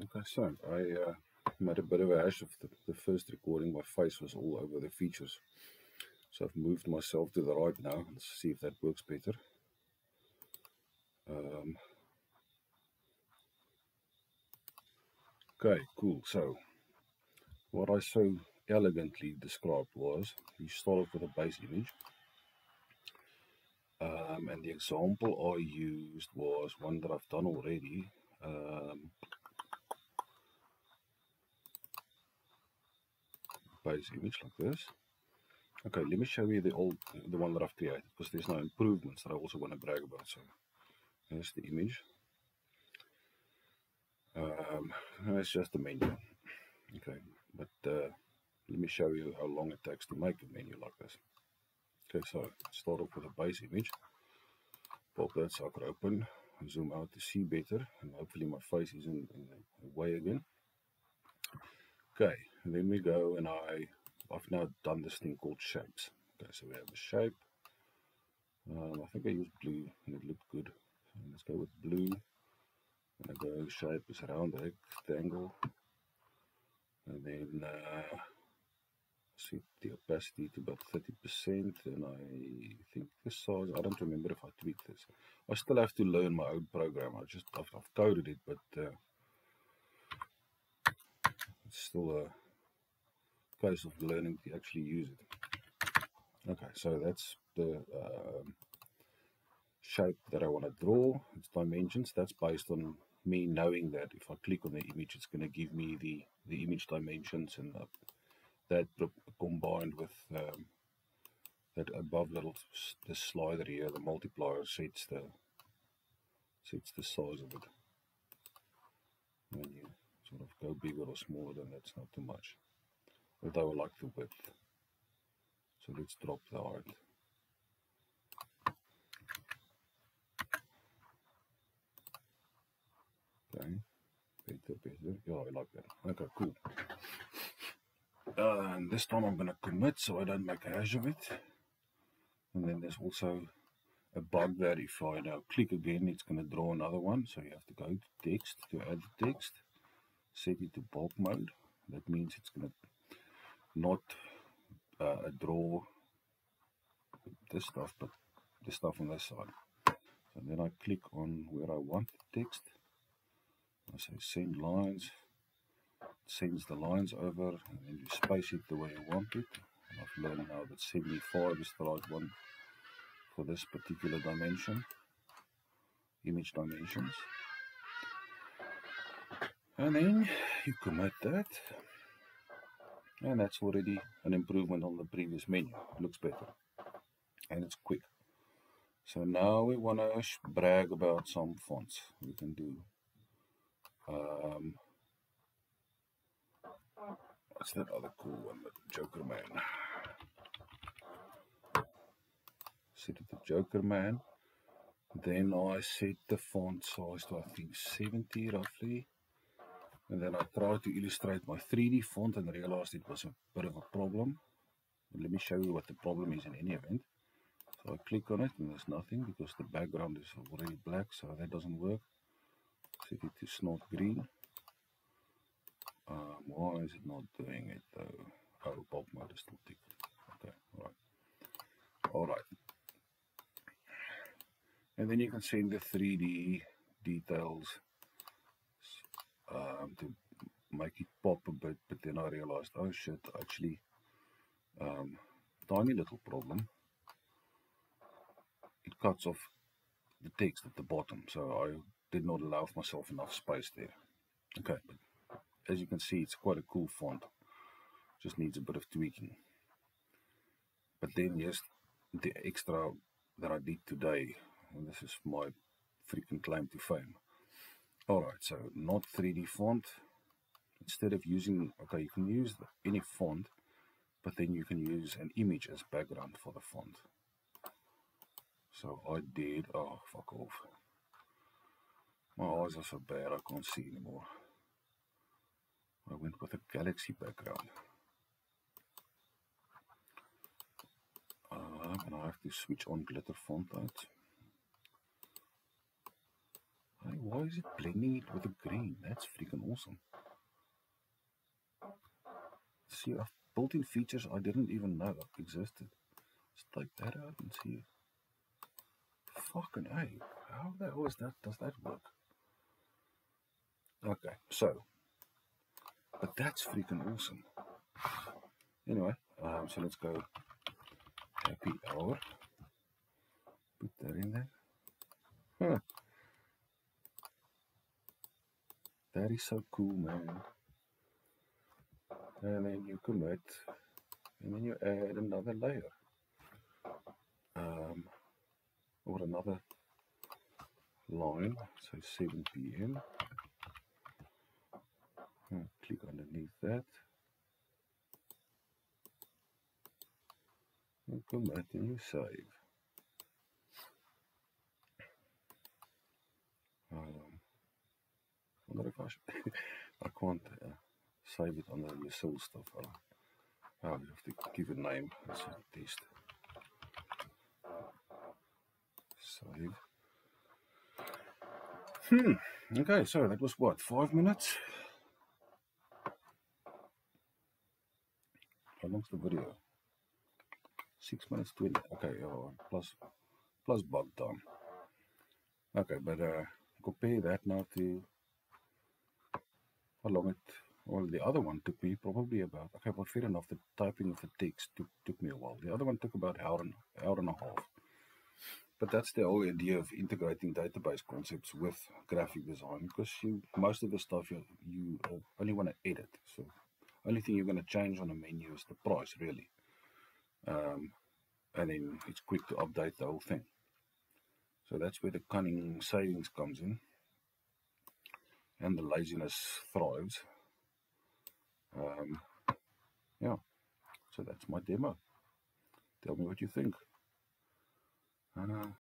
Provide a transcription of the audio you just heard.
Okay, so I made a bit of a hash of the first recording. My face was all over the features. So I've moved myself to the right now. Let's see if that works better. Okay, cool. So what I so elegantly described was you start off with a base image. And the example I used was one that I've done already. Base image like this. Okay, let me show you the one that I've created because there's no improvements that I also want to brag about. So here's the image. It's just a menu. Okay, but let me show you how long it takes to make a menu like this. Okay, so start off with a base image. Pop that sucker open, zoom out to see better, and hopefully my face isn't in the way again. Okay, and then we go and I've now done this thing called shapes. Okay, so we have a shape. I think I used blue and it looked good. So let's go with blue. And I go shape is round rectangle. And then set the opacity to about 30%. And I think the size, I don't remember if I tweaked this. I still have to learn my own program. I've coded it, but it's still a case of learning to actually use it. Okay, so that's the shape that I want to draw. Its dimensions. That's based on me knowing that if I click on the image, it's going to give me the image dimensions, and that combined with that above little the slider here, the multiplier sets the size of it. When you sort of go bigger or smaller, then that's not too much. Although I like the width, so let's drop the height. Okay, better. Yeah, I like that. Okay, cool. And this time I'm going to commit so I don't make a hash of it. And then there's also a bug that if I now click again, it's going to draw another one. So you have to go to text to add the text, set it to bulk mode. That means it's going to not draw this stuff, but the stuff on this side. So then I click on where I want the text. I say send lines. It sends the lines over, and then you space it the way you want it. And I've learned now that 75 is the right one for this particular dimension, image dimensions. And then you commit that, and that's already an improvement on the previous menu. It looks better, and it's quick. So now we want to brag about some fonts. We can do, what's that other cool one, the Joker Man. Set it to Joker Man. Then I set the font size to, I think, 70 roughly. And then I tried to illustrate my 3D font and realized it was a bit of a problem. But let me show you what the problem is in any event. So I click on it and there's nothing because the background is already black, so that doesn't work. Set it to snot green. Why is it not doing it though? Oh, bulk mode is still ticked. Okay, alright. And then you can send the 3D details to make it pop a bit, but then I realized, oh shit, actually, tiny little problem. It cuts off the text at the bottom, so I did not allow myself enough space there. Okay, but as you can see, it's quite a cool font. Just needs a bit of tweaking. But then, yes, the extra that I did today, and this is my freaking claim to fame. Alright, so not 3D font. Instead of using, okay, you can use any font, but then you can use an image as background for the font. So I did, oh, fuck off. My eyes are so bad, I can't see anymore. I went with a galaxy background. And I have to switch on glitter font out. Hey, why is it blending it with the green? That's freaking awesome. See, I've built in features I didn't even know existed. Let's take that out and see. Fucking hey, how the hell is that? Does that work? Okay, so, but that's freaking awesome. Anyway, so let's go happy hour. Put that in there. Huh. That is so cool, man. And then you commit, and then you add another layer. Or another line, so 7 p.m. Click underneath that. And commit and you save. I wonder if I should. I can't save it under the soul stuff. You have to give a name. Let's test. Save. Okay, so that was what, 5 minutes? How long's the video? 6 minutes 20. Okay, plus bug time. Okay, but compare that now to how long it. Well, the other one took me probably about. Okay, well, fair enough. The typing of the text took me a while. The other one took about hour and a half. But that's the whole idea of integrating database concepts with graphic design, because most of the stuff you only want to edit. So only thing you're going to change on a menu is the price, really. And then it's quick to update the whole thing. So that's where the cunning savings comes in, and the laziness thrives. Yeah, so that's my demo. Tell me what you think.